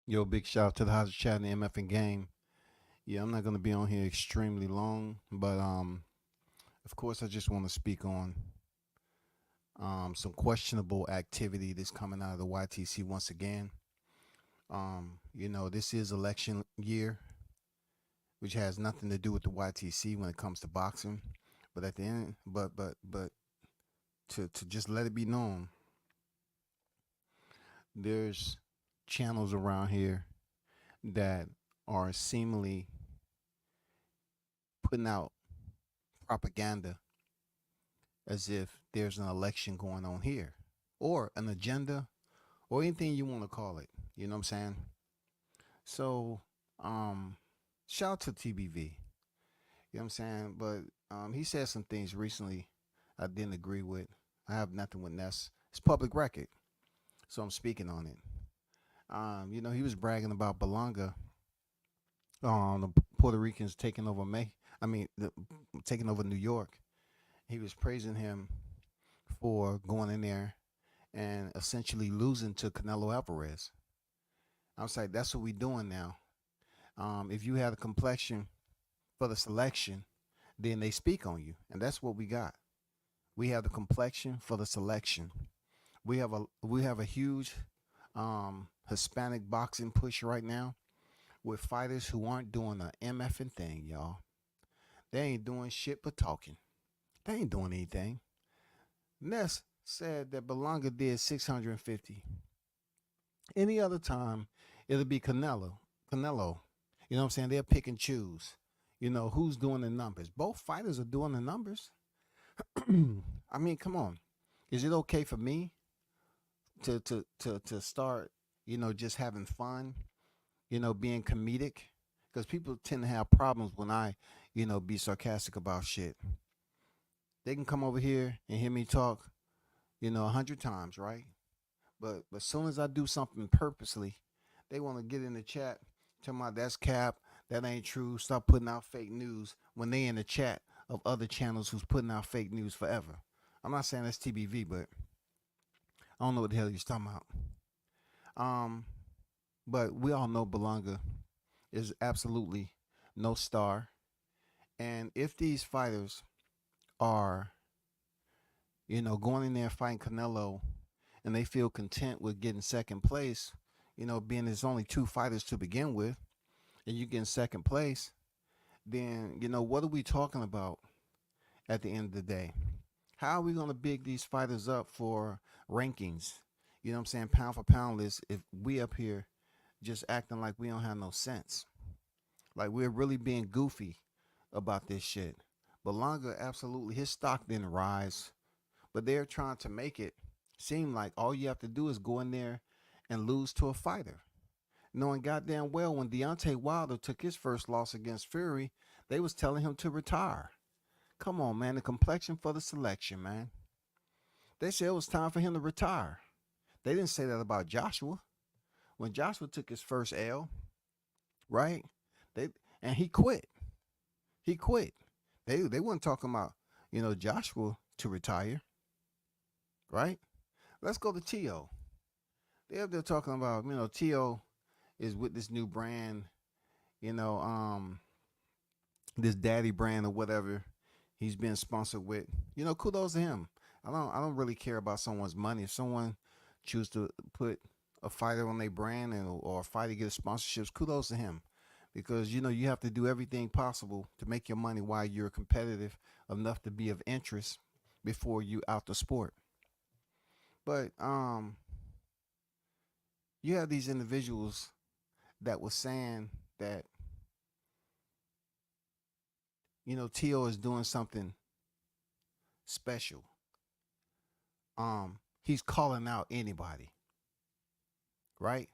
Yo, big shout out to the House of Chat and the MF and Game. Yeah, I'm not gonna be on here extremely long, but of course, I just want to speak on some questionable activity that's coming out of the YTC once again. This is election year, which has nothing to do with the YTC when it comes to boxing. But at the end, but to just let it be known, there's channels around here that are seemingly putting out propaganda as if there's an election going on here or an agenda or anything you want to call it. You know what I'm saying? So, um, shout out to TBV. You know what I'm saying? But he said some things recently I didn't agree with. I have nothing with Ness. It's public record, so I'm speaking on it. He was bragging about Belonga, the Puerto Ricans taking over taking over New York. He was praising him for going in there and essentially losing to Canelo Alvarez. I was like, that's what we're doing now. If you have a complexion for the selection, then they speak on you, and that's what we got. We have the complexion for the selection. We have a huge Hispanic boxing push right now with fighters who aren't doing a MFing thing, y'all. They ain't doing shit but talking. They ain't doing anything. Ness said that Belonga did 650. Any other time, it'll be Canelo. Canelo. You know what I'm saying? They'll pick and choose. Who's doing the numbers. Both fighters are doing the numbers. I mean, come on. Is it okay for me to start, just having fun, being comedic? Because people tend to have problems when I, be sarcastic about shit. They can come over here and hear me talk, 100 times, right? But as soon as I do something purposely, they want to get in the chat, tell me that's cap, that ain't true. Stop putting out fake news when they in the chat of other channels who's putting out fake news forever. I'm not saying that's TBV, but I don't know what the hell he's talking about. Um, but we all know Belonga is absolutely no star, and if these fighters are, going in there fighting Canelo, and they feel content with getting second place, being there's only two fighters to begin with, and you get in second place, then what are we talking about at the end of the day? How are we going to big these fighters up for rankings? You know what I'm saying? Pound for pound list. If we up here just acting like we don't have no sense, like we're really being goofy about this shit. Belonga absolutely his stock didn't rise, but they're trying to make it seem like all you have to do is go in there and lose to a fighter, knowing goddamn well when Deontay Wilder took his first loss against Fury, they was telling him to retire. Come on, man, the complexion for the selection, man. They said it was time for him to retire. They didn't say that about Joshua. When Joshua took his first L, right? They and he quit. He quit. They weren't talking about, Joshua to retire, right? Let's go to T.O. They're talking about, T.O. is with this new brand, you know, um, this daddy brand or whatever he's been sponsored with. Kudos to him. I don't really care about someone's money. If someone choose to put a fighter on their brand or a fighter get sponsorships, kudos to him. Because you have to do everything possible to make your money while you're competitive enough to be of interest before you out the sport. But you have these individuals that was saying that T.O. is doing something special. He's calling out anybody, right?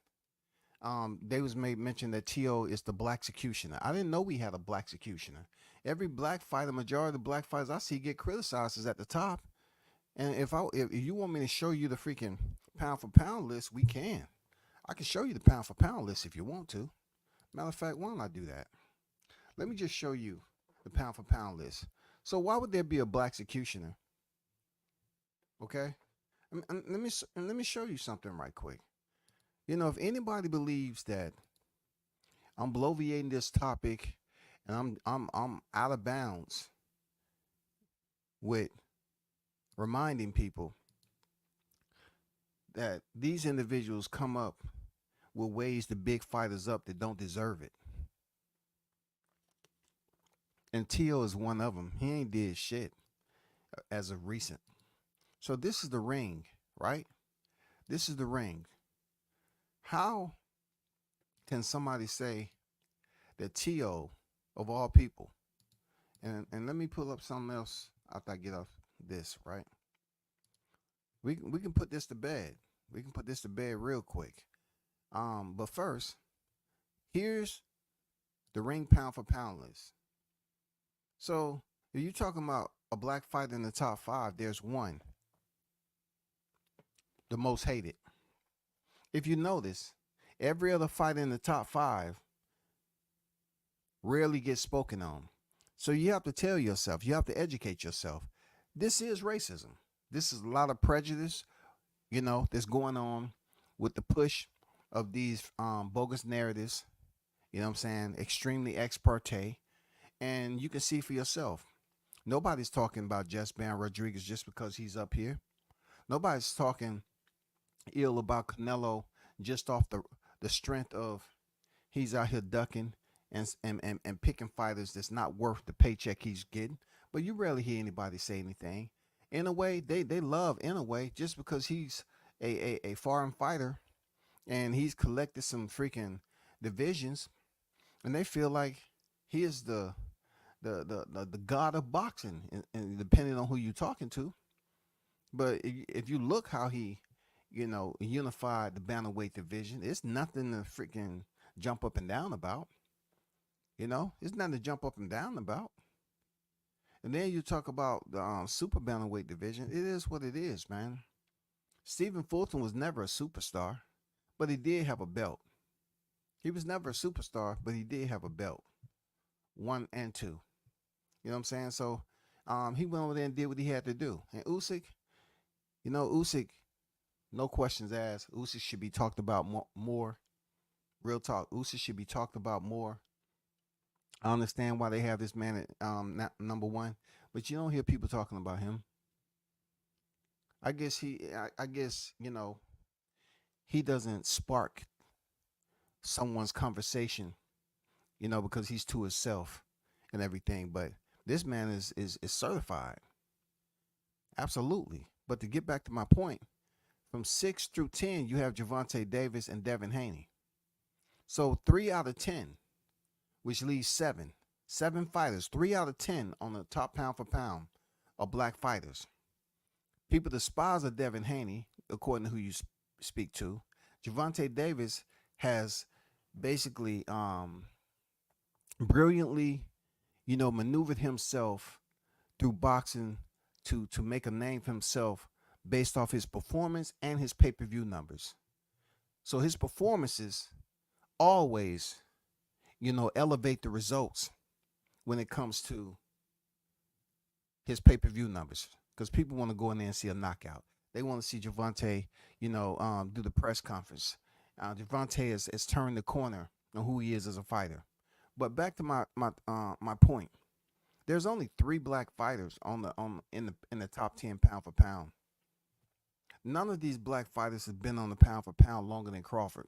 They was made mention that T.O. is the black executioner. I didn't know we had a black executioner. Every black fighter, majority of the black fighters I see get criticized is at the top. And if you want me to show you the freaking pound for pound list, we can. I can show you the pound for pound list if you want to. Matter of fact, why don't I do that? Let me just show you the pound for pound list. So why would there be a black executioner? Okay, let me show you something right quick. If anybody believes that I'm bloviating this topic and I'm out of bounds with reminding people that these individuals come up with ways to big fighters up that don't deserve it. And T.O. is one of them. He ain't did shit as of recent. So this is the ring, right? This is the ring. How can somebody say that T.O. of all people, and let me pull up something else after I get off this, right? We can put this to bed. We can put this to bed real quick. But first, here's the ring pound for pound list. So if you're talking about a black fighter in the top 5, there's one, the most hated. If you notice, every other fighter in the top 5 rarely gets spoken on. So you have to tell yourself, you have to educate yourself. This is racism. This is a lot of prejudice, that's going on with the push of these bogus narratives, you know what I'm saying, extremely ex parte. And you can see for yourself. Nobody's talking about just Ban Rodriguez just because he's up here. Nobody's talking ill about Canelo just off the strength of he's out here ducking and picking fighters that's not worth the paycheck he's getting. But you rarely hear anybody say anything. In a way, they love in a way just because he's a foreign fighter and he's collected some freaking divisions, and they feel like he is the god of boxing, and depending on who you're talking to. But if you look how he, unified the bantamweight division, it's nothing to freaking jump up and down about. It's nothing to jump up and down about. And then you talk about the super bantamweight division. It is what it is, man. Stephen Fulton was never a superstar, but he did have a belt. He was never a superstar, but he did have a belt, 1 and 2. You know what I'm saying? So he went over there and did what he had to do. And Usyk, Usyk, no questions asked. Usyk should be talked about more. Real talk. Usyk should be talked about more. I understand why they have this man at number 1, but you don't hear people talking about him. I guess he doesn't spark someone's conversation, because he's to himself and everything. But this man is certified. Absolutely. But to get back to my point, from 6 through 10, you have Gervonta Davis and Devin Haney. So 3 out of 10, which leaves 7. 7 fighters, 3 out of 10 on the top pound for pound are black fighters. People despise of Devin Haney, according to who you speak to. Gervonta Davis has basically brilliantly, maneuvered himself through boxing to make a name for himself based off his performance and his pay-per-view numbers. So his performances always, elevate the results when it comes to his pay-per-view numbers, because people want to go in there and see a knockout. They want to see Gervonta, do the press conference. Gervonta has turned the corner on who he is as a fighter. But back to my point. There's only 3 black fighters in the top 10 pound for pound. None of these black fighters have been on the pound for pound longer than Crawford.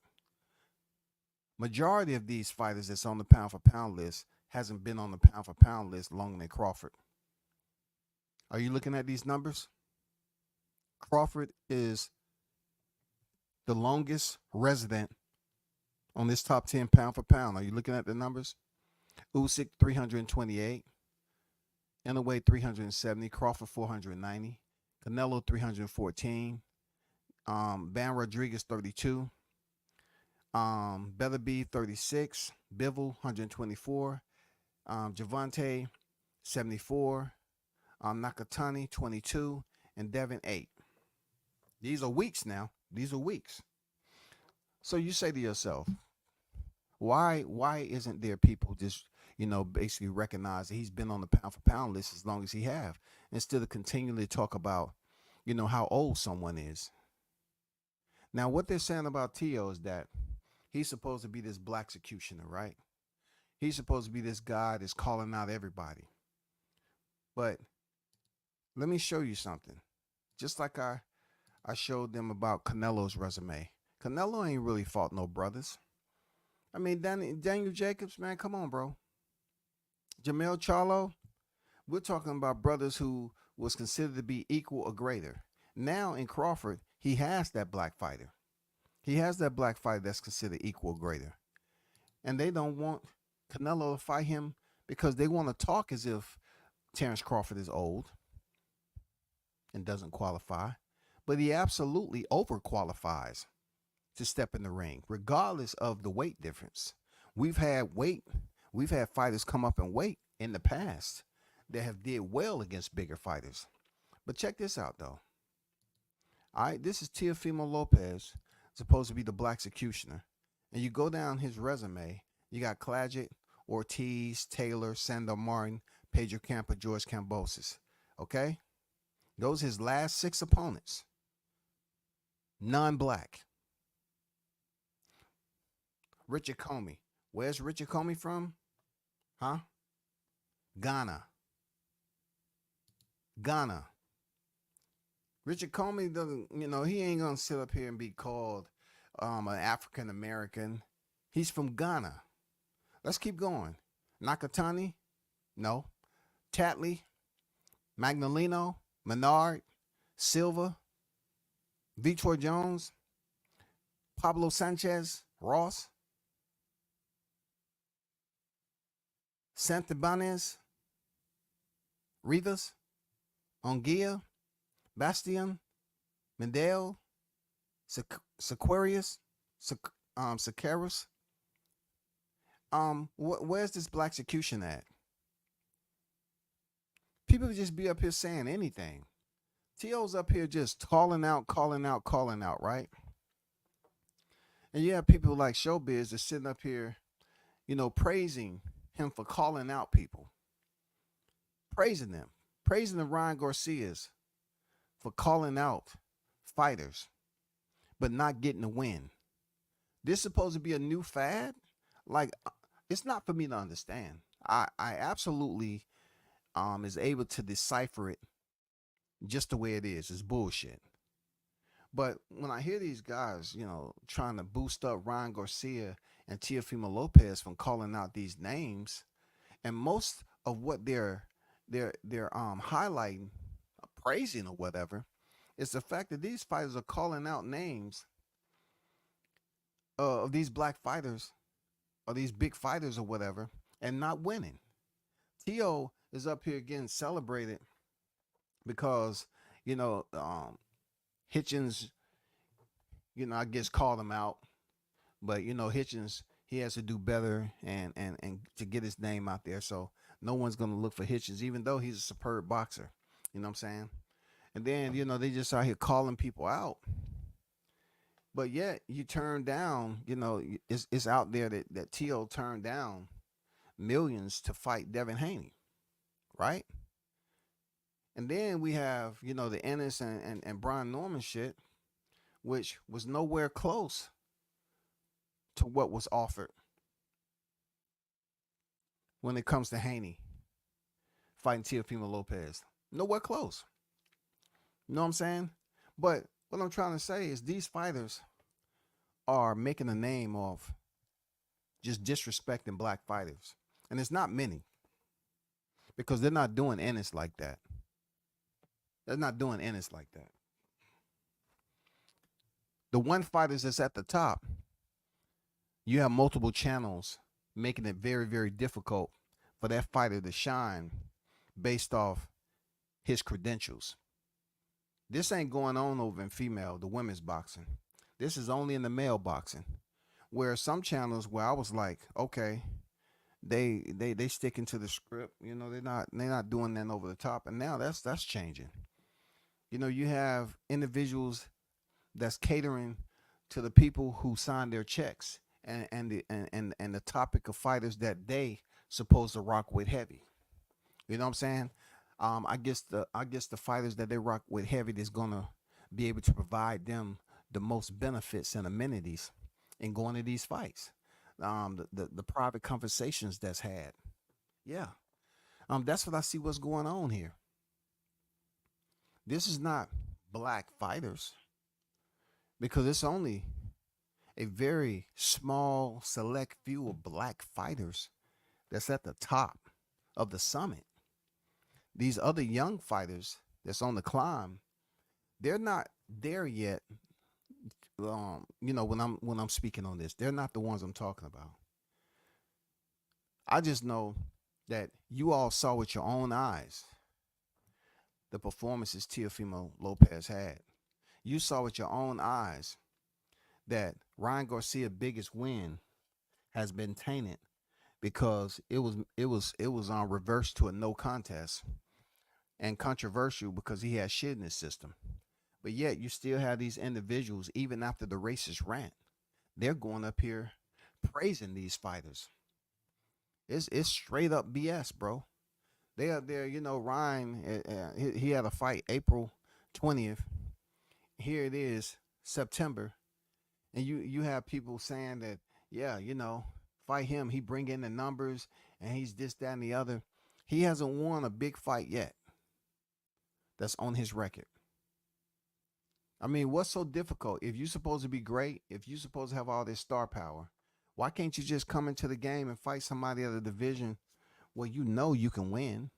Majority of these fighters that's on the pound for pound list hasn't been on the pound for pound list longer than Crawford. Are you looking at these numbers? Crawford is the longest resident on this top 10 pound for pound. Are you looking at the numbers? Usyk 328, Inoue 370, Crawford 490, Canelo 314, Ban Rodriguez 32, Bellaby 36, Bivol 124, Gervonta 74, Nakatani 22, and Devin 8. These are weeks now. These are weeks. So you say to yourself, why isn't there people just, basically recognize that he's been on the pound for pound list as long as he have, instead of continually talk about, how old someone is? Now, what they're saying about Tio is that he's supposed to be this black executioner, right? He's supposed to be this guy that's calling out everybody. But let me show you something. Just like I showed them about Canelo's resume. Canelo ain't really fought no brothers. I mean, Daniel Jacobs, man, come on, bro. Jamel Charlo, we're talking about brothers who was considered to be equal or greater. Now in Crawford, he has that black fighter. He has that black fighter that's considered equal or greater. And they don't want Canelo to fight him because they want to talk as if Terrence Crawford is old and doesn't qualify. But he absolutely overqualifies to step in the ring, regardless of the weight difference. We've had fighters come up in weight in the past that have did well against bigger fighters. But check this out though. All right, this is Teofimo Lopez, supposed to be the black executioner. And you go down his resume, you got Claggett, Ortiz, Taylor, Sandor Martin, Pedro Campa, George Kambosos. Okay? Those his last 6 opponents. Non-black. Richard Comey. Where's Richard Comey from? Huh? Ghana. Richard Comey doesn't, he ain't gonna sit up here and be called an African American. He's from Ghana. Let's keep going. Nakatani? No. Tatley? Magnolino? Menard? Silva? Vitor Jones? Pablo Sanchez? Ross? Santibanez? Rivas? Onguia? Bastian? Mendel? Sequarius? Sequeirus? Where's this black execution at? People just be up here saying anything. T.O.'s up here just calling out, right? And you have people like Showbiz that's sitting up here, praising him for calling out people. Praising them. Praising the Ryan Garcias for calling out fighters, but not getting a win. This is supposed to be a new fad? Like, it's not for me to understand. I absolutely is able to decipher it just the way it is. It's bullshit. But when I hear these guys, trying to boost up Ryan Garcia and Teofimo Lopez from calling out these names, and most of what they're highlighting, praising or whatever, is the fact that these fighters are calling out names of these black fighters or these big fighters or whatever and not winning. T.O. is up here getting celebrated because, Hitchens, I guess called him out. But, Hitchens, he has to do better and to get his name out there. So no one's going to look for Hitchens, even though he's a superb boxer. You know what I'm saying? And then, they just out here calling people out. But yet you turn down, it's out there that T.O. turned down millions to fight Devin Haney, right? And then we have, the Ennis and Brian Norman shit, which was nowhere close to what was offered when it comes to Haney fighting Teofimo Lopez. Nowhere close. You know what I'm saying? But what I'm trying to say is these fighters are making a name of just disrespecting black fighters. And it's not many. Because they're not doing Ennis like that. They're not doing Ennis like that. The one fighters that's at the top, you have multiple channels making it very, very difficult for that fighter to shine based off his credentials. This ain't going on over in the women's boxing. This is only in the male boxing. Where some channels where I was like, okay, they sticking to the script, they're not doing that over the top. And now that's changing. You have individuals that's catering to the people who sign their checks and the topic of fighters that they supposed to rock with heavy. You know what I'm saying? I guess the fighters that they rock with heavy is gonna be able to provide them the most benefits and amenities in going to these fights. The private conversations that's had. Yeah. That's what I see what's going on here. This is not black fighters because it's only a very small select few of black fighters that's at the top of the summit. These other young fighters that's on the climb, they're not there yet. When I'm speaking on this, they're not the ones I'm talking about. I just know that you all saw with your own eyes the performances Teofimo Lopez had. You saw with your own eyes that Ryan Garcia's biggest win has been tainted because it was on reverse to a no contest and controversial because he had shit in his system. But yet you still have these individuals, even after the racist rant, they're going up here praising these fighters. It's straight up BS, bro. They up there, Ryan. He had a fight April 20th. Here it is, September, and you have people saying that, yeah, fight him. He bring in the numbers, and he's this, that, and the other. He hasn't won a big fight yet. That's on his record. I mean, what's so difficult? If you're supposed to be great, if you're supposed to have all this star power, why can't you just come into the game and fight somebody of the division where you know you can win?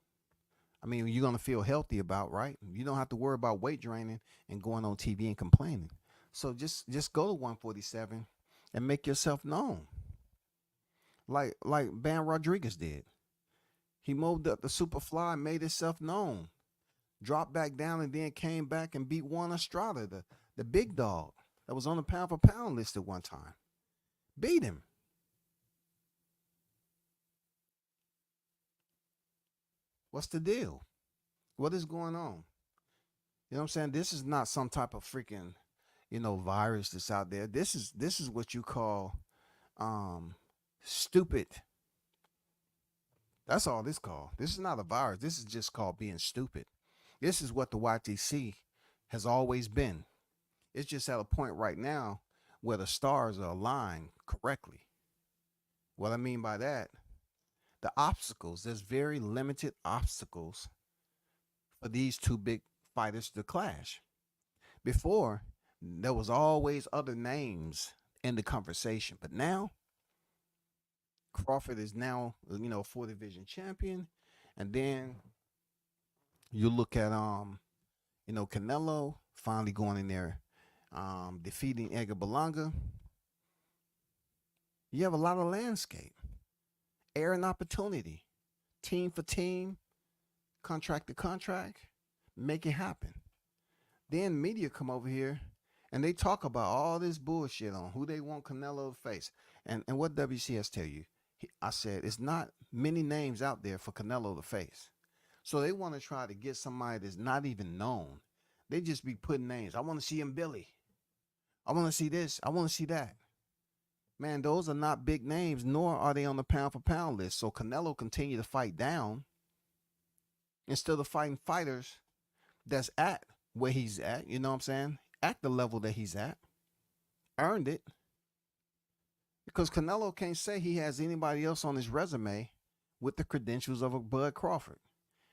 I mean, you're going to feel healthy about, right? You don't have to worry about weight draining and going on TV and complaining. So just go to 147 and make yourself known. Like Ban Rodriguez did. He moved up the super fly and made himself known. Dropped back down and then came back and beat Juan Estrada, the big dog that was on the pound for pound list at one time. Beat him. What's the deal? What is going on? You know what I'm saying? This is not some type of freaking, virus that's out there. This is what you call stupid. That's all this called. This is not a virus. This is just called being stupid. This is what the YTC has always been. It's just at a point right now where the stars are aligned correctly. What I mean by that, the obstacles, there's very limited obstacles for these two big fighters to clash. Before, there was always other names in the conversation, but now Crawford is now, four division champion, and then you look at Canelo finally going in there, defeating Edgar Berlanga. You have a lot of landscape, air and opportunity, team for team, contract to contract, make it happen. Then media come over here and they talk about all this bullshit on who they want Canelo to face. And what WCS tell you? I said it's not many names out there for Canelo to face. So they want to try to get somebody that's not even known. They just be putting names. I want to see him Billy. I want to see this. I want to see that. Man, those are not big names, nor are they on the pound for pound list. So Canelo continue to fight down instead of fighting fighters that's at where he's at, you know what I'm saying? At the level that he's at. Earned it. Because Canelo can't say he has anybody else on his resume with the credentials of a Bud Crawford.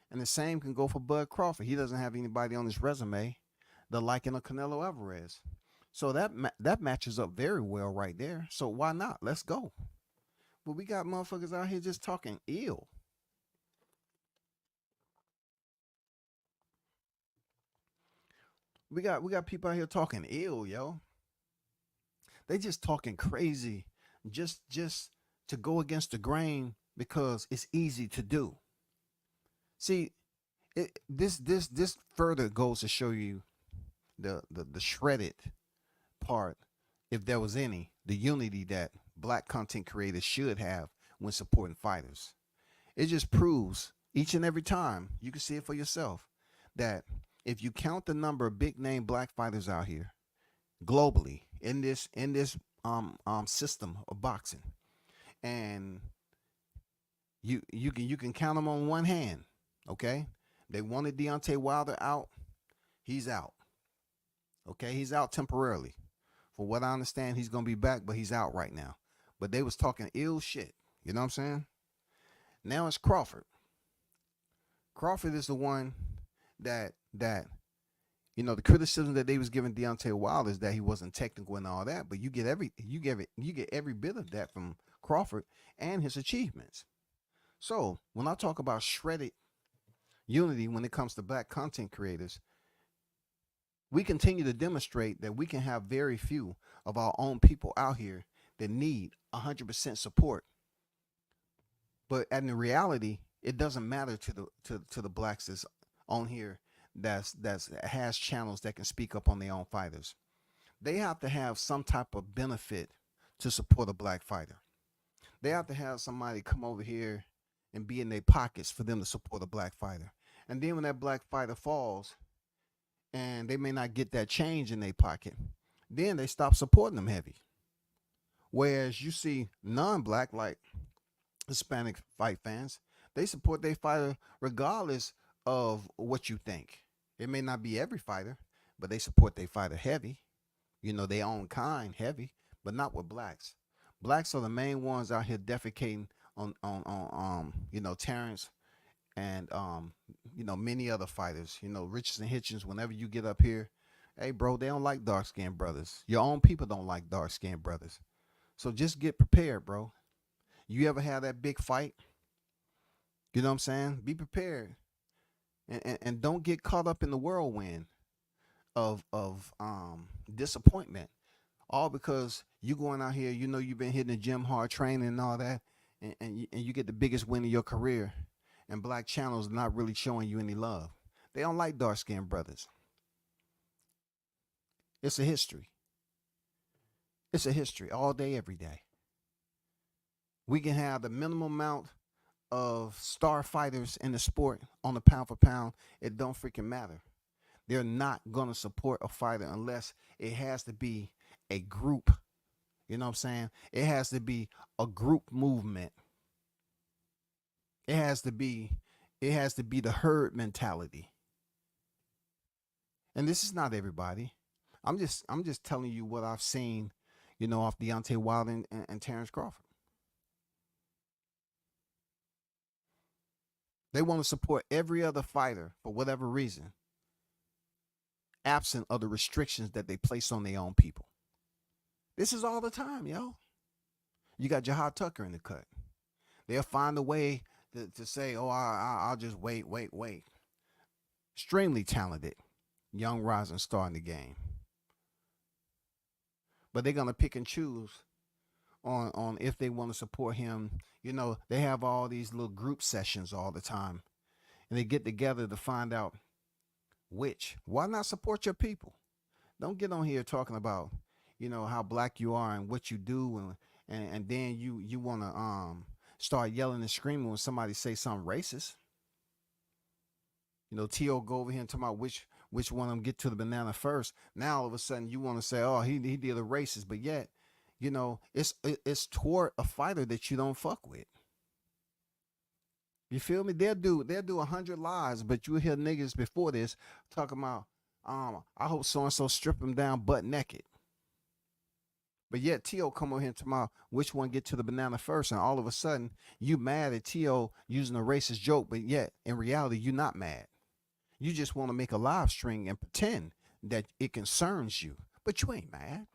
And the same can go for Bud Crawford. He doesn't have anybody on his resume the liking of Canelo Alvarez. So that matches up very well right there. So why not? Let's go. But we got motherfuckers out here just talking ill. We got people out here talking ill, yo. They just talking crazy, just to go against the grain because it's easy to do. See, this further goes to show you the shredded part, if there was any, the unity that black content creators should have when supporting fighters. It just proves each and every time, you can see it for yourself, that if you count the number of big name black fighters out here globally in this system of boxing, and you can count them on one hand. Okay, they wanted Deontay Wilder out, he's out. Okay, he's out temporarily. For what I understand, he's gonna be back, but he's out right now. But they was talking ill shit. You know what I'm saying? Now it's Crawford. Crawford is the one that the criticism that they was giving Deontay Wilder is that he wasn't technical and all that, but you get every bit of that from Crawford and his achievements. So when I talk about shredded unity when it comes to black content creators, we continue to demonstrate that we can have very few of our own people out here that need 100% support. But in the reality, it doesn't matter to the blacks that's on here that's has channels that can speak up on their own fighters. They have to have some type of benefit to support a black fighter. They have to have somebody come over here and be in their pockets for them to support a black fighter. And then when that black fighter falls and they may not get that change in their pocket, then they stop supporting them heavy. Whereas you see non-black, like Hispanic fight fans, they support their fighter regardless of what you think. It may not be every fighter, but they support their fighter heavy. Their own kind heavy, but not with blacks. Blacks are the main ones out here defecating on Terrence and many other fighters. Richardson Hitchens. Whenever you get up here, hey bro, they don't like dark skinned brothers. Your own people don't like dark skinned brothers. So just get prepared, bro. You ever have that big fight? You know what I'm saying? Be prepared, and don't get caught up in the whirlwind of disappointment. All because you going out here, you've been hitting the gym hard, training and all that, and you get the biggest win of your career, and black channels not really showing you any love. They don't like dark skinned brothers. It's a history. It's a history all day, every day. We can have the minimum amount of star fighters in the sport on the pound for pound. It don't freaking matter. They're not going to support a fighter unless it has to be a group. You know what I'm saying? It has to be a group movement. It has to be the herd mentality. And this is not everybody. I'm just telling you what I've seen, off Deontay Wilder and Terrence Crawford. They want to support every other fighter for whatever reason, absent of the restrictions that they place on their own people. This is all the time, yo. You got Jahad Tucker in the cut. They'll find a way to say, oh, I'll just wait. Extremely talented, young rising star in the game. But they're going to pick and choose on if they want to support him. They have all these little group sessions all the time, and they get together to find out why not support your people. Don't get on here talking about how black you are and what you do, and then you want to start yelling and screaming when somebody say something racist. T.O. go over here and talk about which one of them get to the banana first. Now all of a sudden you want to say, oh, he did a racist, but yet it's toward a fighter that you don't fuck with. You feel me? They'll do 100 lies, but you hear niggas before this talking about, I hope so and so strip him down butt naked. But yet T.O. come over here and talk about which one get to the banana first, and all of a sudden you mad at T.O. using a racist joke, but yet in reality you're not mad. You just want to make a live stream and pretend that it concerns you, but you ain't mad.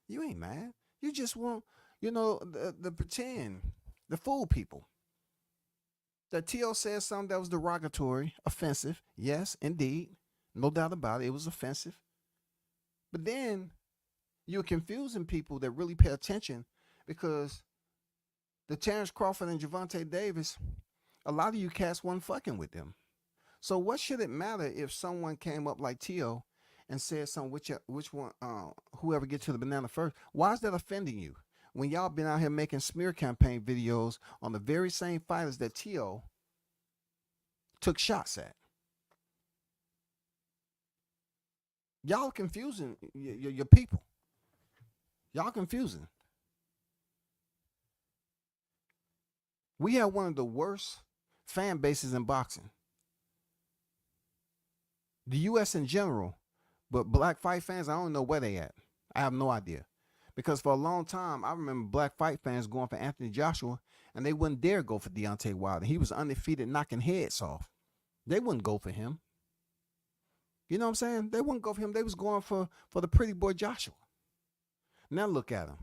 You ain't mad. You just want, the pretend, the fool people. That T.O. said something that was derogatory, offensive. Yes, indeed. No doubt about it. It was offensive. But then you're confusing people that really pay attention, because the Terrence Crawford and Gervonta Davis, a lot of you cats wasn't fucking with them. So what should it matter if someone came up like T.O. and said something, which one, whoever gets to the banana first? Why is that offending you? When y'all been out here making smear campaign videos on the very same fighters that T.O. took shots at. Y'all confusing your people. Y'all confusing. We have one of the worst fan bases in boxing. The U.S. in general, but black fight fans, I don't know where they at. I have no idea. Because for a long time, I remember black fight fans going for Anthony Joshua, and they wouldn't dare go for Deontay Wilder. He was undefeated, knocking heads off. They wouldn't go for him. You know what I'm saying? They wouldn't go for him. They was going for the pretty boy Joshua. Now look at him.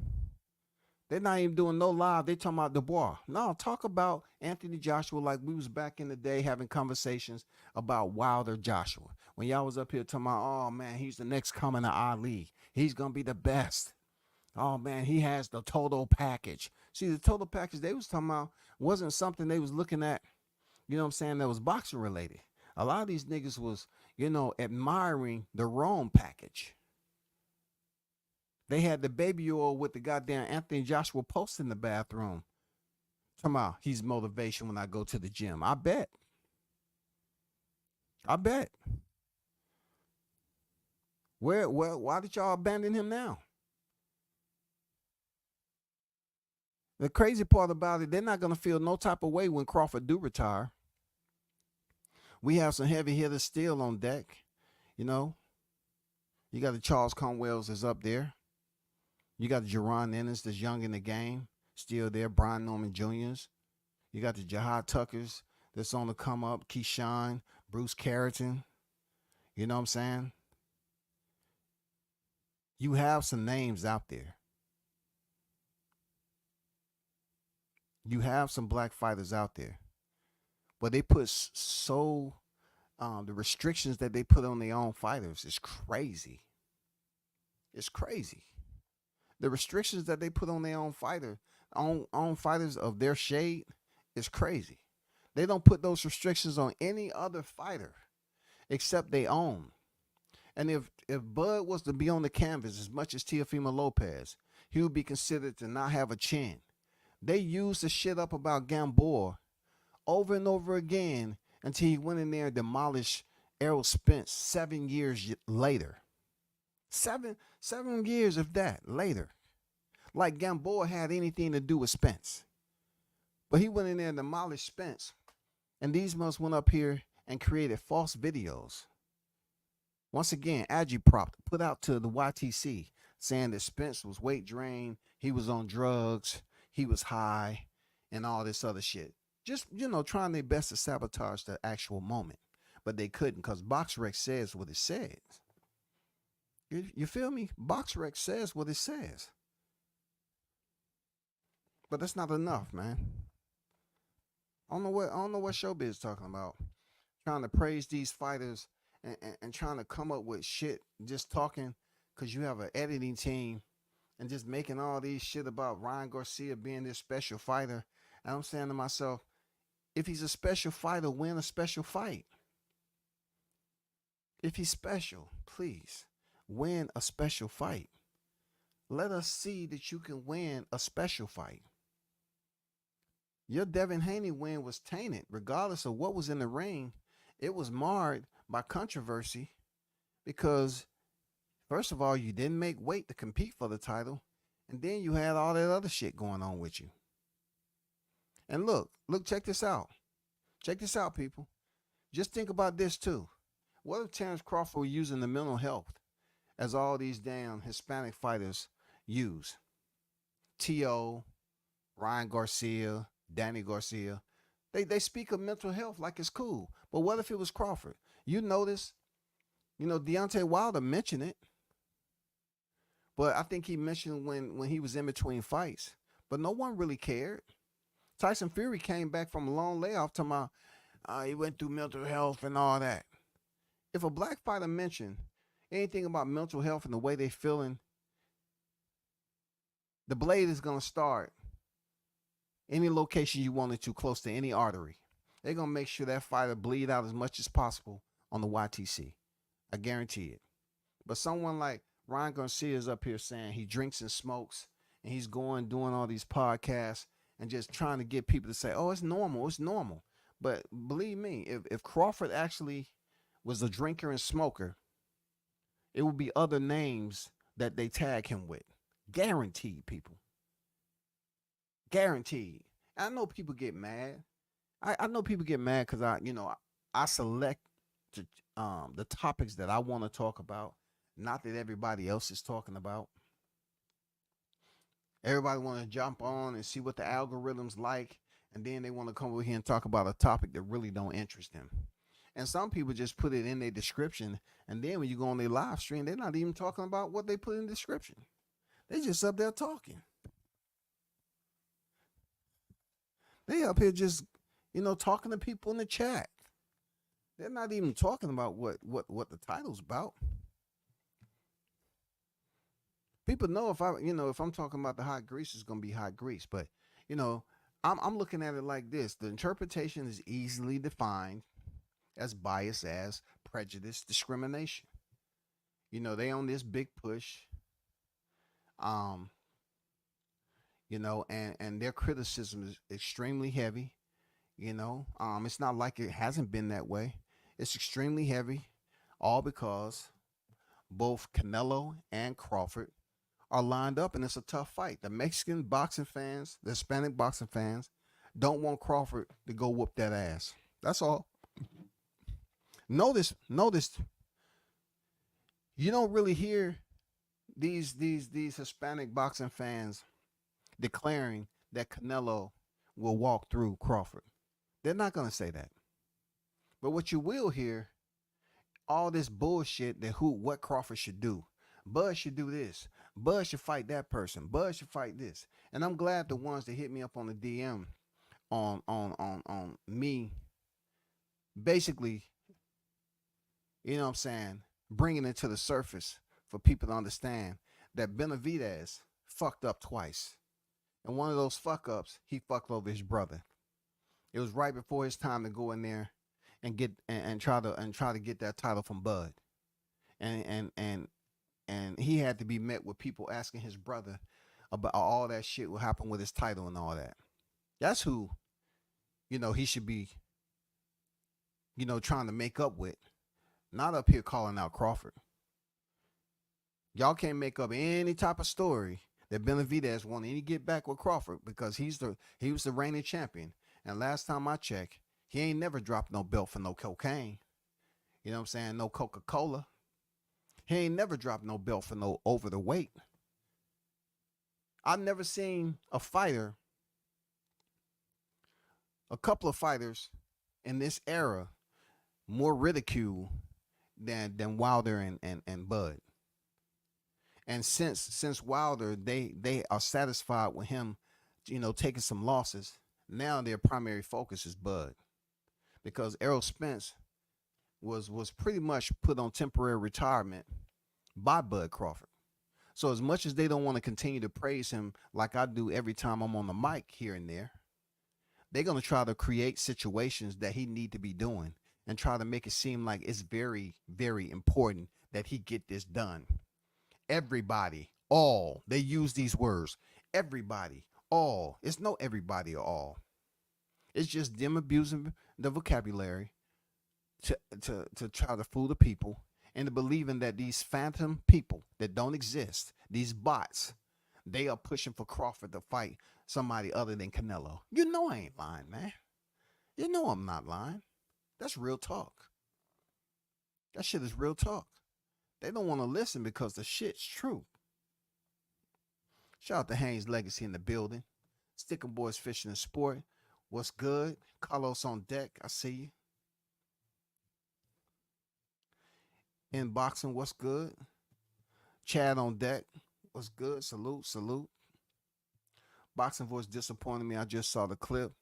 They're not even doing no live. They talking about Dubois. No, talk about Anthony Joshua like we was back in the day having conversations about Wilder Joshua. When y'all was up here talking about, oh man, he's the next coming of Ali. He's gonna be the best. Oh man, he has the total package. See, the total package they was talking about wasn't something they was looking at, you know what I'm saying, that was boxing related. A lot of these niggas was, admiring the Rome package. They had the baby oil with the goddamn Anthony Joshua post in the bathroom. Talking about he's motivation when I go to the gym. I bet. Why did y'all abandon him now? The crazy part about it, they're not going to feel no type of way when Crawford do retire. We have some heavy hitters still on deck. You got the Charles Conwells that's up there. You got the Jerron Ennis that's young in the game, still there. Brian Norman Jr.'s. You got the Jahad Tuckers that's on the come up. Keyshawn, Bruce Carrington. You know what I'm saying? You have some names out there. You have some black fighters out there. But they put the restrictions that they put on their own fighters is crazy. It's crazy. The restrictions that they put on their own fighters of their shade is crazy. They don't put those restrictions on any other fighter except their own. And if Bud was to be on the canvas as much as Teofimo Lopez, he would be considered to not have a chin. They used the shit up about Gamboa over and over again until he went in there and demolished Errol Spence 7 years later. Seven years of that later. Like Gamboa had anything to do with Spence. But he went in there and demolished Spence. And these months went up here and created false videos. Once again, agitprop put out to the YTC saying that Spence was weight drained, he was on drugs, he was high, and all this other shit. Just, trying their best to sabotage the actual moment. But they couldn't because BoxRec says what it says. You feel me? BoxRec says what it says. But that's not enough, man. I don't know what Showbiz is talking about. Trying to praise these fighters and trying to come up with shit, just talking because you have an editing team and just making all these shit about Ryan Garcia being this special fighter. And I'm saying to myself, if he's a special fighter, win a special fight. If he's special, please win a special fight. Let us see that you can win a special fight. Your Devin Haney win was tainted. Regardless of what was in the ring, it was marred by controversy because, first of all, you didn't make weight to compete for the title, and then you had all that other shit going on with you. And look, check this out. Check this out, people. Just think about this, too. What if Terrence Crawford were using the mental health as all these damn Hispanic fighters use? T.O., Ryan Garcia, Danny Garcia. They speak of mental health like it's cool. But what if it was Crawford? You notice, Deontay Wilder mentioned it. But I think he mentioned when he was in between fights. But no one really cared. Tyson Fury came back from a long layoff talking about he went through mental health and all that. If a black fighter mentioned anything about mental health and the way they feeling, the blade is going to start any location you want it to, close to any artery. They're going to make sure that fighter bleed out as much as possible on the YTC. I guarantee it. But someone like Ryan Garcia is up here saying he drinks and smokes, and he's doing all these podcasts and just trying to get people to say, oh, it's normal. But believe me, if Crawford actually was a drinker and smoker, it would be other names that they tag him with. Guaranteed, people. Guaranteed. I know people get mad. I know people get mad because I select the topics that I want to talk about, not that everybody else is talking about. Everybody want to jump on and see what the algorithm's like, and then they want to come over here and talk about a topic that really don't interest them. And some people just put it in their description, and then when you go on their live stream, they're not even talking about what they put in the description. They just up there talking. They up here just, talking to people in the chat. They're not even talking about what the title's about. People know if I'm talking about the hot grease, it's gonna be hot grease. But you know, I'm looking at it like this: the interpretation is easily defined as bias, as prejudice, discrimination. They on this big push, um, and their criticism is extremely heavy. It's not like it hasn't been that way. It's extremely heavy, all because both Canelo and Crawford are lined up, and it's a tough fight. The Mexican boxing fans, the Hispanic boxing fans, don't want Crawford to go whoop that ass. That's all. Notice, you don't really hear these Hispanic boxing fans declaring that Canelo will walk through Crawford. They're not gonna say that. But what you will hear, all this bullshit that what Crawford should do. Bud should do this. Bud should fight that person. Bud should fight this. And I'm glad the ones that hit me up on the DM on me, basically, what I'm saying, bringing it to the surface for people to understand that Benavidez fucked up twice. And one of those fuck ups, he fucked over his brother. It was right before his time to go in there and get and try to get that title from Bud. And he had to be met with people asking his brother about all that shit will happen with his title and all that. That's who, he should be, trying to make up with. Not up here calling out Crawford. Y'all can't make up any type of story that Benavidez wanted to get back with Crawford because he was the reigning champion. And last time I checked, he ain't never dropped no belt for no cocaine. You know what I'm saying? No Coca-Cola. He ain't never dropped no belt for no over the weight. I've never seen a couple of fighters in this era more ridiculed than Wilder and Bud. And since Wilder, they are satisfied with him, taking some losses. Now their primary focus is Bud, because Errol Spence was pretty much put on temporary retirement by Bud Crawford. So as much as they don't want to continue to praise him like I do every time I'm on the mic here and there, they're going to try to create situations that he need to be doing and try to make it seem like it's very, very important that he get this done. Everybody, all, they use these words. Everybody, all. It's no everybody or all. It's just them abusing the vocabulary to try to fool the people into believing that these phantom people that don't exist, these bots, they are pushing for Crawford to fight somebody other than Canelo. You know I ain't lying, man. You know I'm not lying. That's real talk. That shit is real talk. They don't want to listen because the shit's true. Shout out to Haynes Legacy in the building. Sticking Boys Fishing and Sport. What's good? Carlos on deck. I see you. In boxing, what's good? Chad on deck. What's good? Salute, salute. Boxing Voice disappointed me. I just saw the clip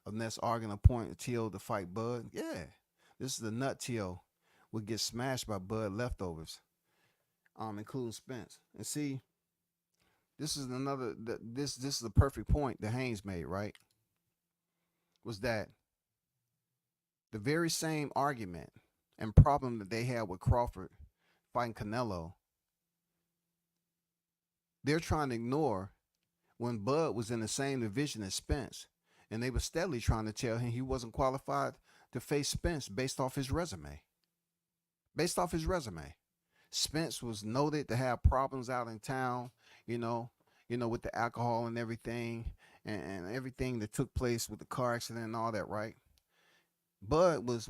of Ness arguing a point T.O. to fight Bud. Yeah, this is the nut T.O. would get smashed by Bud leftovers, including Spence. And see, this is this is the perfect point that Haynes made, right? Was that the very same argument and problem that they had with Crawford fighting Canelo, they're trying to ignore when Bud was in the same division as Spence, and they were steadily trying to tell him he wasn't qualified to face Spence based off his resume. Based off his resume. Spence was noted to have problems out in town, with the alcohol and everything, and everything that took place with the car accident and all that, right? Bud was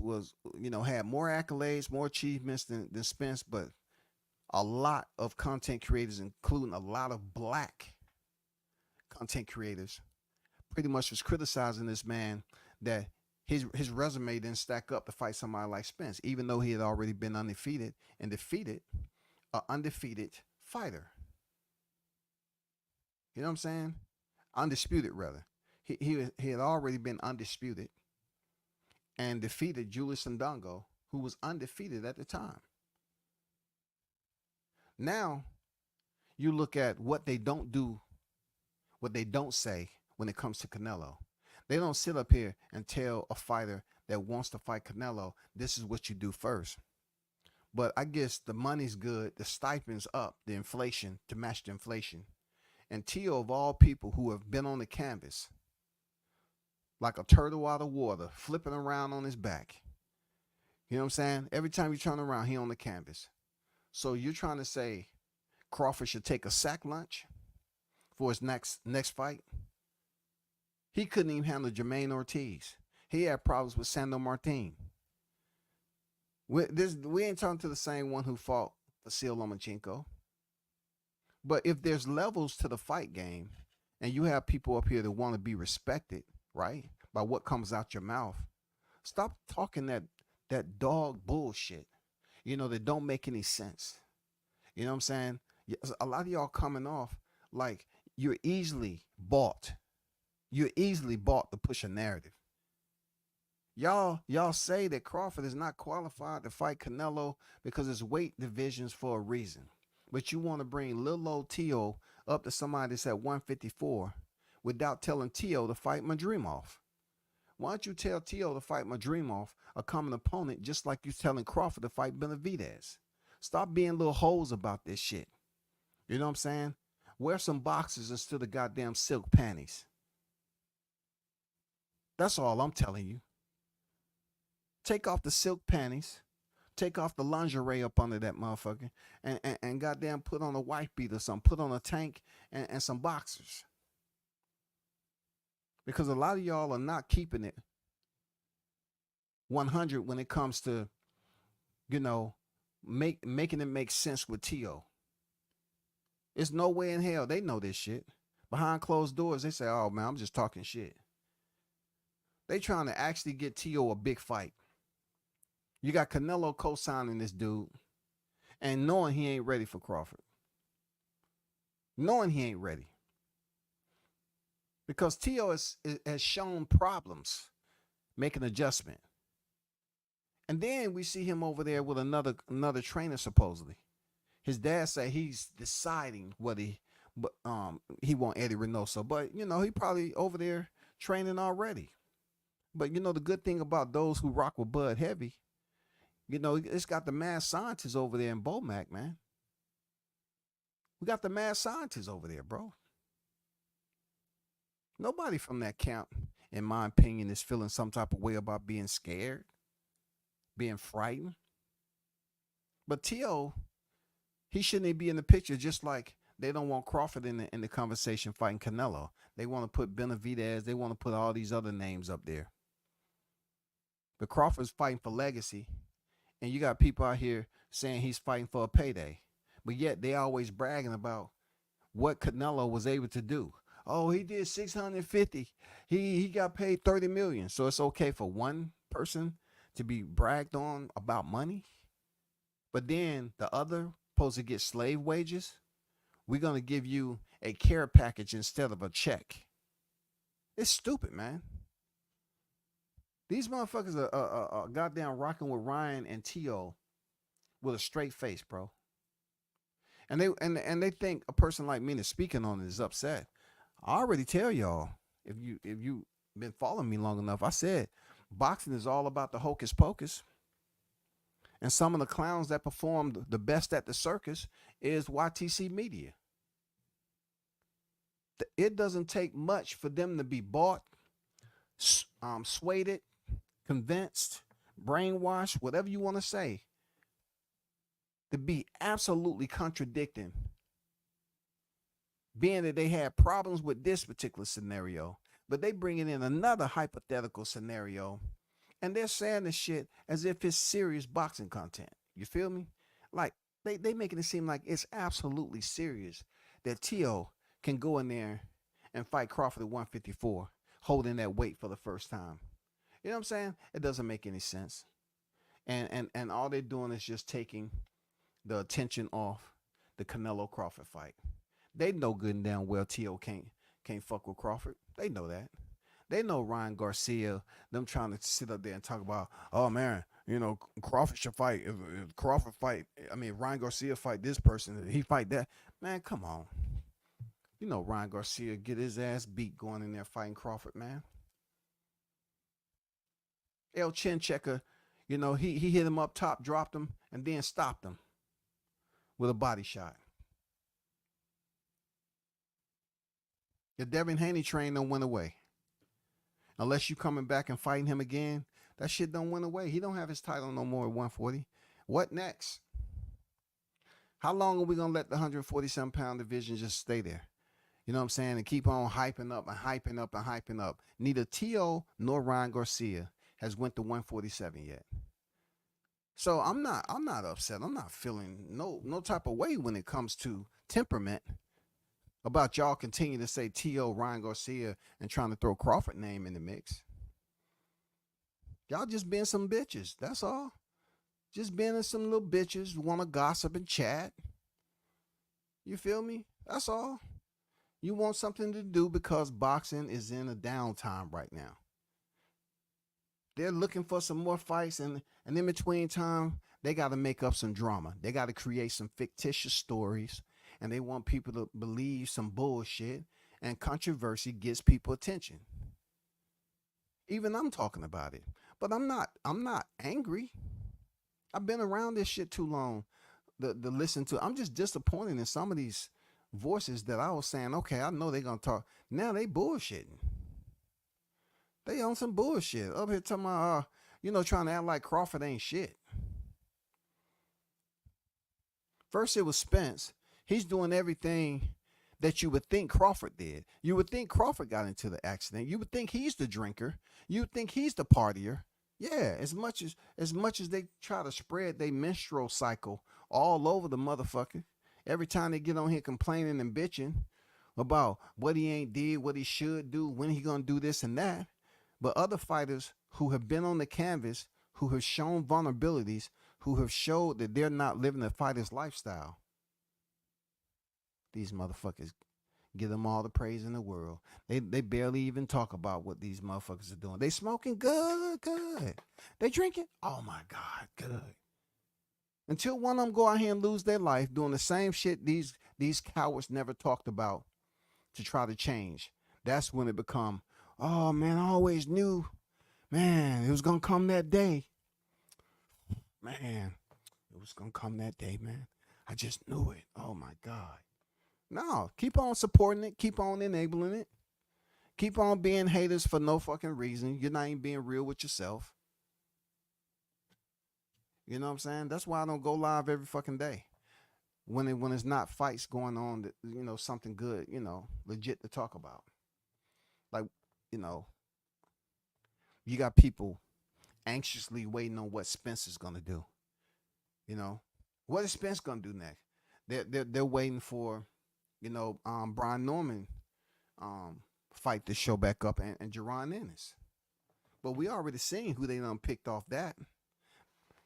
had more accolades, more achievements than Spence, but a lot of content creators, including a lot of black content creators pretty much was criticizing this man that his resume didn't stack up to fight somebody like Spence, even though he had already been undefeated and defeated an undefeated fighter. You know what I'm saying? Undisputed, rather. He had already been undisputed and defeated Julius Ndongo, who was undefeated at the time. Now, you look at what they don't do, what they don't say when it comes to Canelo. They don't sit up here and tell a fighter that wants to fight Canelo, this is what you do first. But I guess the money's good, the stipend's up, the inflation to match the inflation. And Tio, of all people who have been on the canvas, like a turtle out of water, flipping around on his back. You know what I'm saying? Every time you turn around, he on the canvas. So you're trying to say Crawford should take a sack lunch for his next fight? He couldn't even handle Jermaine Ortiz. He had problems with Sando Martin. We ain't talking to the same one who fought Vasil Lomachenko. But if there's levels to the fight game, and you have people up here that want to be respected, right, by what comes out your mouth, stop talking that dog bullshit, that don't make any sense. You know what I'm saying? A lot of y'all coming off like you're easily bought. You're easily bought to push a narrative. Y'all say that Crawford is not qualified to fight Canelo because it's weight divisions for a reason. But you want to bring little old Tio up to somebody that's at 154 without telling Tio to fight Madrimov. Why don't you tell Tio to fight Madrimov, a common opponent, just like you're telling Crawford to fight Benavidez? Stop being little hoes about this shit. You know what I'm saying? Wear some boxers instead of goddamn silk panties. That's all I'm telling you. Take off the silk panties. Take off the lingerie up under that motherfucker and goddamn put on a wife beat or something. Put on a tank and some boxers. Because a lot of y'all are not keeping it 100 when it comes to, making it make sense with Tio. There's no way in hell they know this shit. Behind closed doors, they say, oh man, I'm just talking shit. They trying to actually get Tio a big fight. You got Canelo co-signing this dude and knowing he ain't ready for Crawford. Knowing he ain't ready. Because Tio has shown problems making adjustment. And then we see him over there with another trainer supposedly. His dad said he's deciding what he want Eddie Reynoso. But, he probably over there training already. But, the good thing about those who rock with Bud Heavy, it's got the mad scientists over there in Bomac, man. We got the mad scientists over there, bro. Nobody from that camp, in my opinion, is feeling some type of way about being scared, being frightened. But Tio, he shouldn't be in the picture, just like they don't want Crawford in the conversation fighting Canelo. They want to put Benavidez. They want to put all these other names up there. But Crawford's fighting for legacy. And you got people out here saying he's fighting for a payday. But yet they always bragging about what Canelo was able to do. Oh, he did 650. He got paid 30 million. So it's okay for one person to be bragged on about money. But then the other supposed to get slave wages. We're going to give you a care package instead of a check. It's stupid, man. These motherfuckers are goddamn rocking with Ryan and Tio with a straight face, bro. And they think a person like me that's speaking on it is upset. I already tell y'all, if you been following me long enough, I said boxing is all about the hocus pocus. And some of the clowns that performed the best at the circus is YTC Media. It doesn't take much for them to be bought, swayed, convinced, brainwashed, whatever you want to say, to be absolutely contradicting, being that they had problems with this particular scenario, but they bringing in another hypothetical scenario, and they're saying this shit as if it's serious boxing content. You feel me? Like they making it seem like it's absolutely serious that Tio can go in there and fight Crawford at 154, holding that weight for the first time. You know what I'm saying? It doesn't make any sense. And all they're doing is just taking the attention off the Canelo Crawford fight. They know good and damn well T.O. can't fuck with Crawford. They know that. They know Ryan Garcia, them trying to sit up there and talk about, oh man, Crawford should fight. If Crawford fight, Ryan Garcia fight this person, he fight that. Man, come on. Ryan Garcia get his ass beat going in there fighting Crawford, man. El Chin Checker, he hit him up top, dropped him, and then stopped him with a body shot. The Devin Haney train don't went away. Unless you coming back and fighting him again, that shit don't went away. He don't have his title no more at 140. What next? How long are we going to let the 147-pound division just stay there? You know what I'm saying? And keep on hyping up and hyping up and hyping up. Neither T.O. nor Ryan Garcia has went to 147 yet. So I'm not upset. I'm not feeling no type of way when it comes to temperament about y'all continue to say T.O., Ryan Garcia, and trying to throw Crawford name in the mix. Y'all just being some bitches. That's all. Just being some little bitches who want to gossip and chat. You feel me? That's all. You want something to do because boxing is in a downtime right now. They're looking for some more fights, and in between time, they got to make up some drama. They got to create some fictitious stories, and they want people to believe some bullshit, and controversy gets people attention. Even I'm talking about it, but I'm not angry. I've been around this shit too long to listen to. I'm just disappointed in some of these voices that I was saying, okay, I know they're going to talk. Now they bullshitting. They on some bullshit. Up here talking about, trying to act like Crawford ain't shit. First it was Spence. He's doing everything that you would think Crawford did. You would think Crawford got into the accident. You would think he's the drinker. You would think he's the partier. Yeah, as much as they try to spread their menstrual cycle all over the motherfucker, every time they get on here complaining and bitching about what he ain't did, what he should do, when he gonna do this and that. But other fighters who have been on the canvas, who have shown vulnerabilities, who have showed that they're not living a fighter's lifestyle, these motherfuckers give them all the praise in the world. They barely even talk about what these motherfuckers are doing. They smoking good. They drinking, oh my God, good. Until one of them go out here and lose their life doing the same shit these cowards never talked about to try to change. That's when it become, oh man, I always knew, man, it was gonna come that day. Man, it was gonna come that day, man. I just knew it. Oh my God. No, keep on supporting it. Keep on enabling it. Keep on being haters for no fucking reason. You're not even being real with yourself. You know what I'm saying? That's why I don't go live every fucking day. When it's not fights going on that, something good, legit to talk about. Like, you got people anxiously waiting on what Spence is gonna do. What is Spence gonna do next? They're waiting for, Brian Norman fight to show back up and Jaron Ennis. But we already seen who they done picked off that.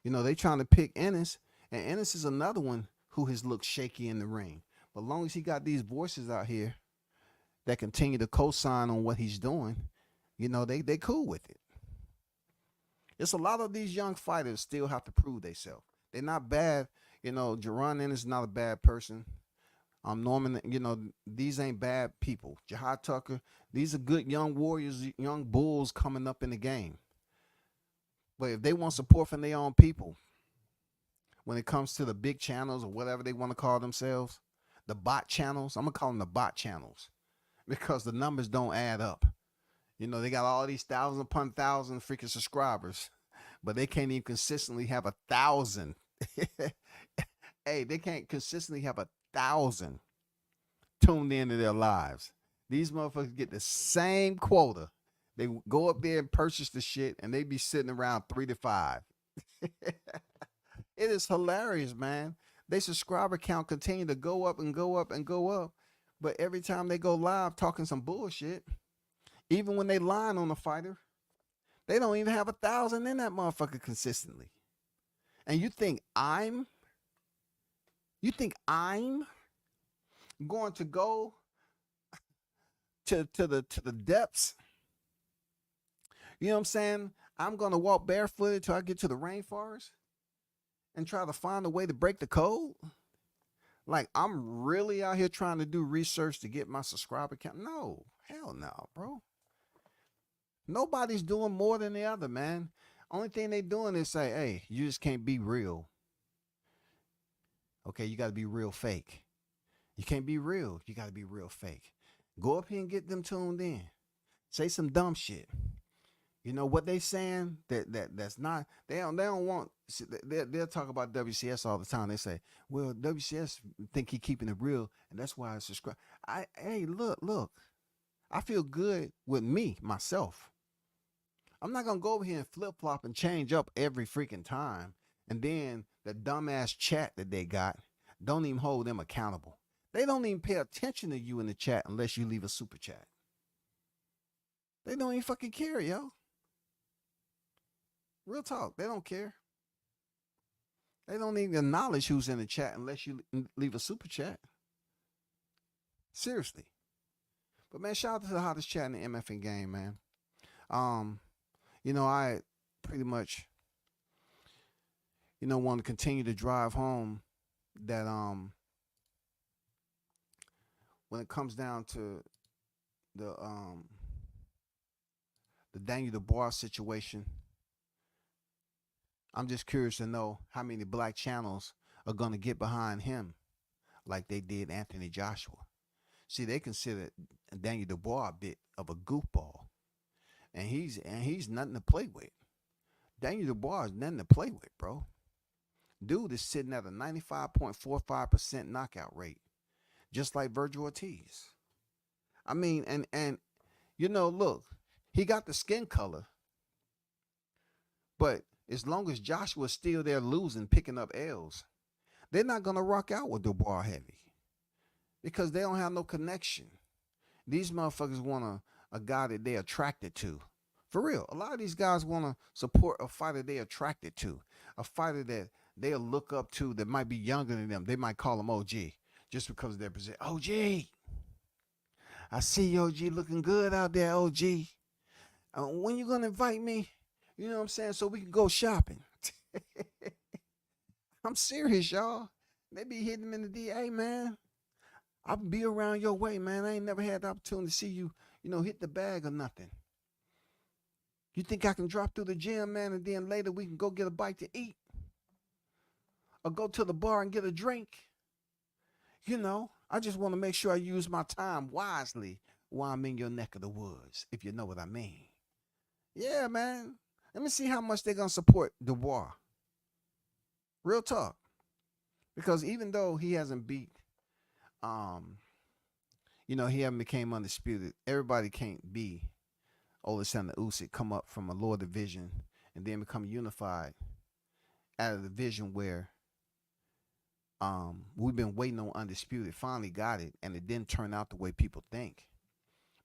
They trying to pick Ennis, and Ennis is another one who has looked shaky in the ring. But as long as he got these voices out here that continue to co-sign on what he's doing, they cool with it. It's a lot of these young fighters still have to prove themselves. They're not bad. Jaron Ennis is not a bad person. Norman, these ain't bad people. Jihad Tucker, these are good young warriors, young bulls coming up in the game. But if they want support from their own people, when it comes to the big channels or whatever they want to call themselves, the bot channels, I'm going to call them the bot channels because the numbers don't add up. They got all these thousands upon thousands freaking subscribers, but they can't even consistently have 1,000. Hey, they can't consistently have 1,000 tuned into their lives. These motherfuckers get the same quota. They go up there and purchase the shit, and they be sitting around 3 to 5. It is hilarious, man. Their subscriber count continue to go up and go up and go up, But every time they go live talking some bullshit, even when they lying on the fighter, they don't even have 1,000 in that motherfucker consistently. And you think I'm going to go to the depths? You know what I'm saying? I'm gonna walk barefooted till I get to the rainforest and try to find a way to break the code. Like I'm really out here trying to do research to get my subscriber count. No, hell no, bro. Nobody's doing more than the other, man. Only thing they doing is say, hey, you just can't be real. Okay, you gotta be real fake. You can't be real. You gotta be real fake. Go up here and get them tuned in. Say some dumb shit. You know what they saying that's not they don't want they'll talk about WCS all the time. They say, well, WCS think he keeping it real and that's why I subscribe. Hey, look. I feel good with me myself. I'm not gonna go over here and flip flop and change up every freaking time. And then the dumbass chat that they got don't even hold them accountable. They don't even pay attention to you in the chat unless you leave a super chat. They don't even fucking care, yo. Real talk. They don't care. They don't even acknowledge who's in the chat unless you leave a super chat. Seriously. But man, shout out to the hottest chat in the MFN game, man. Um, I pretty much, want to continue to drive home that when it comes down to the the Daniel Dubois situation, I'm just curious to know how many black channels are gonna get behind him like they did Anthony Joshua. See, they consider Daniel Dubois a bit of a goofball, and he's nothing to play with. Daniel Dubois is nothing to play with, bro. Dude is sitting at a 95.45% knockout rate, just like Virgil Ortiz. I mean, and look, he got the skin color, but as long as Joshua's still there losing, picking up L's, they're not gonna rock out with Dubois heavy because they don't have no connection. These motherfuckers want a guy that they're attracted to. For real, a lot of these guys want to support a fighter they're attracted to, a fighter that they'll look up to that might be younger than them. They might call him OG just because of their position. OG, I see you, OG, looking good out there, OG. When you gonna invite me? You know what I'm saying? So we can go shopping. I'm serious, y'all. They be hitting him in the D. Hey, man, I'll be around your way, man. I ain't never had the opportunity to see you, hit the bag or nothing. You think I can drop through the gym, man, and then later we can go get a bite to eat? Or go to the bar and get a drink? I just want to make sure I use my time wisely while I'm in your neck of the woods, if you know what I mean. Yeah, man. Let me see how much they're going to support Dubois. Real talk. Because even though he hasn't beat, he hasn't became undisputed, everybody can't be Alexander Usyk, come up from a lower division and then become unified at a division where we've been waiting on undisputed, finally got it, and it didn't turn out the way people think.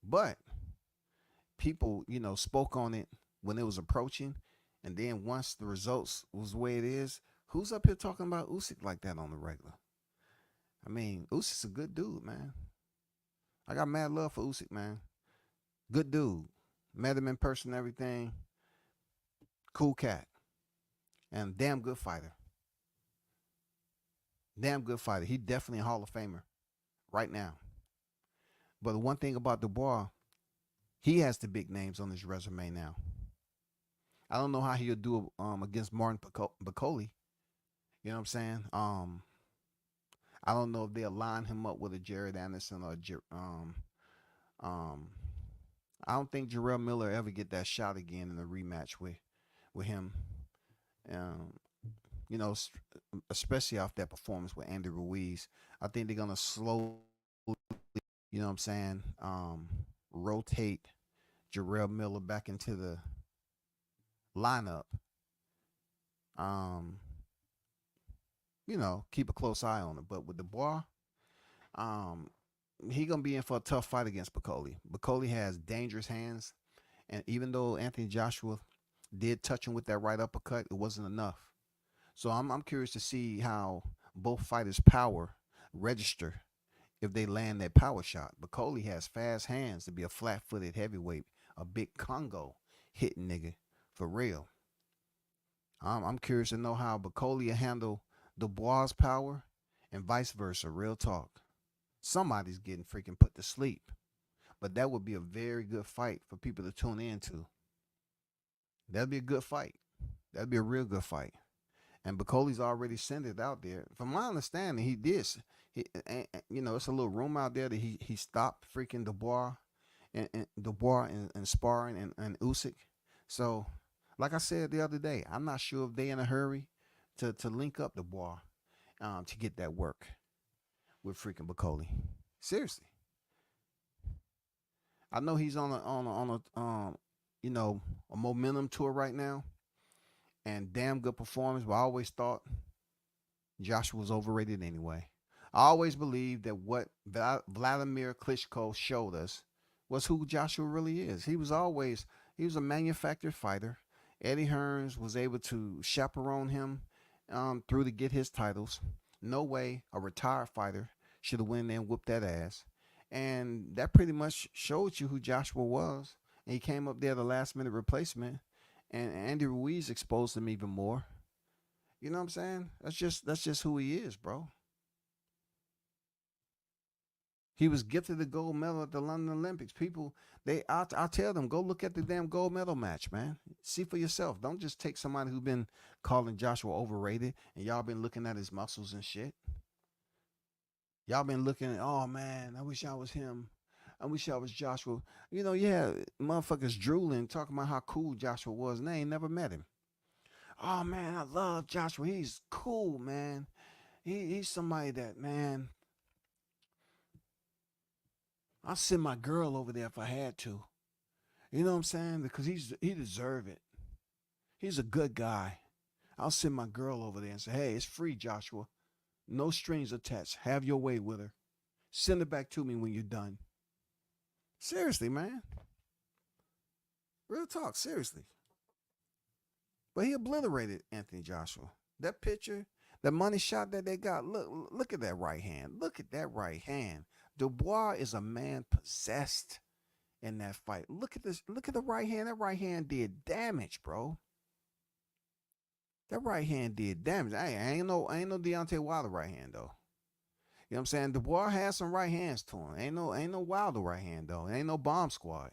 But people, spoke on it when it was approaching, and then once the results was the way it is, who's up here talking about Usyk like that on the regular? I mean, Usyk's a good dude, man. I got mad love for Usyk, man. Good dude. Met him in person, everything. Cool cat. And damn good fighter. Damn good fighter. He definitely a Hall of Famer right now. But the one thing about Dubois, he has the big names on his resume now. I don't know how he'll do against Martin Piccoli. You know what I'm saying? I don't know if they'll line him up with a Jared Anderson or I don't think Jarrell Miller ever get that shot again in a rematch with him. Um, especially off that performance with Andy Ruiz. I think they're gonna slowly, rotate Jarrell Miller back into the lineup. Um, keep a close eye on it. But with Dubois, um, he gonna be in for a tough fight against Bacoli. Bacoli has dangerous hands, and even though Anthony Joshua did touch him with that right uppercut, it wasn't enough. So I'm curious to see how both fighters' power register if they land that power shot. Bacoli has fast hands to be a flat-footed heavyweight, a big Congo hitting nigga for real. I'm curious to know how Bacoli will handle Dubois' power and vice versa. Real talk. Somebody's getting freaking put to sleep. But that would be a very good fight for people to tune into. That'd be a good fight. That'd be a real good fight. And Bacoli's already sent it out there. From my understanding, he did. It's a little room out there that he stopped freaking Dubois and sparring and Usyk. So, like I said the other day, I'm not sure if they in a hurry to link up Dubois to get that work with freaking Bacoli. Seriously, I know he's a momentum tour right now, and damn good performance. But I always thought Joshua was overrated anyway. I always believed that what Vladimir Klitschko showed us was who Joshua really is. He was a manufactured fighter. Eddie Hearns was able to chaperone him through to get his titles. No way a retired fighter should have went there and whooped that ass. And that pretty much showed you who Joshua was. And he came up there the last minute replacement. And Andy Ruiz exposed him even more. You know what I'm saying? That's just who he is, bro. He was gifted the gold medal at the London Olympics. People, I tell them, go look at the damn gold medal match, man. See for yourself. Don't just take somebody who's been calling Joshua overrated and y'all been looking at his muscles and shit. Y'all been looking at, oh man, I wish I was him. I wish I was Joshua. Yeah, motherfuckers drooling, talking about how cool Joshua was, and they ain't never met him. Oh man, I love Joshua. He's cool, man. He's somebody that, man, I'll send my girl over there if I had to. You know what I'm saying? Because he deserve it. He's a good guy. I'll send my girl over there and say, hey, it's free, Joshua. No strings attached. Have your way with her. Send her back to me when you're done. Seriously, man. Real talk, seriously. But he obliterated Anthony Joshua. That picture, the money shot that they got, look at that right hand. Look at that right hand. Dubois is a man possessed in that fight. Look at this. Look at the right hand. That right hand did damage, bro. That right hand did damage. Ain't no Deontay Wilder right hand though. You know what I'm saying? Dubois has some right hands to him. Ain't no Wilder right hand though. Ain't no bomb squad.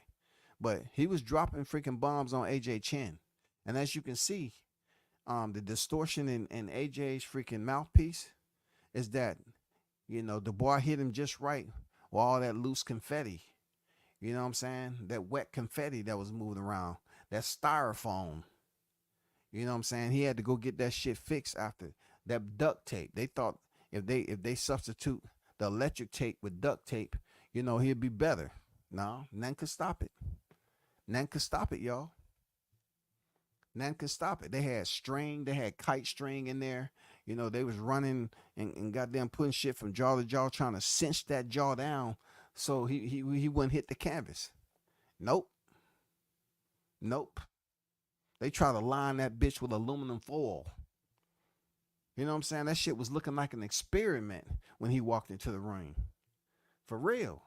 But he was dropping freaking bombs on AJ Chin. And as you can see, the distortion in AJ's freaking mouthpiece is that, Dubois hit him just right with all that loose confetti. You know what I'm saying? That wet confetti that was moving around. That styrofoam. You know what I'm saying? He had to go get that shit fixed after that duct tape. They thought if they substitute the electric tape with duct tape, he'd be better. No, none could stop it. None could stop it, y'all. None could stop it. They had string, they had kite string in there. They was running and goddamn putting shit from jaw to jaw, trying to cinch that jaw down so he wouldn't hit the canvas. Nope. Nope. They try to line that bitch with aluminum foil. You know what I'm saying? That shit was looking like an experiment when he walked into the ring. For real.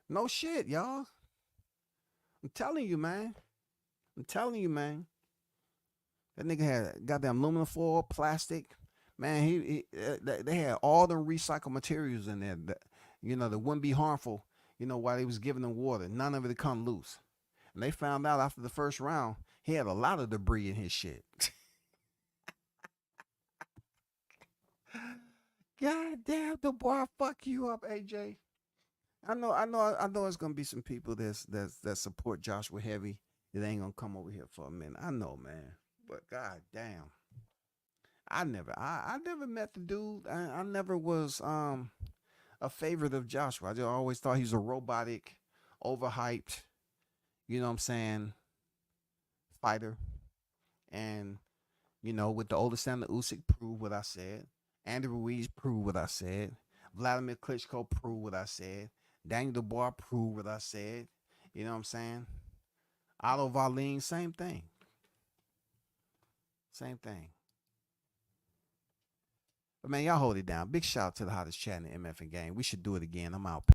No shit, y'all. I'm telling you, man. I'm telling you, man. That nigga had goddamn aluminum foil, plastic. Man, they had all the recycled materials in there that wouldn't be harmful, while they was giving them water. None of it come loose. And they found out after the first round, he had a lot of debris in his shit. God damn, the boy fuck you up, AJ. I know it's gonna be some people that support Joshua heavy. That ain't gonna come over here for a minute. I know, man. But god damn. I never met the dude. I never was a favorite of Joshua. I just always thought he was a robotic, overhyped, you know what I'm saying, fighter. And, with the oldest Alexander Usyk proved what I said. Andy Ruiz proved what I said. Vladimir Klitschko proved what I said. Daniel Dubois proved what I said. You know what I'm saying? Otto Valine, same thing. Same thing. But man, y'all hold it down. Big shout out to the hottest chat in the MF and gang. We should do it again. I'm out.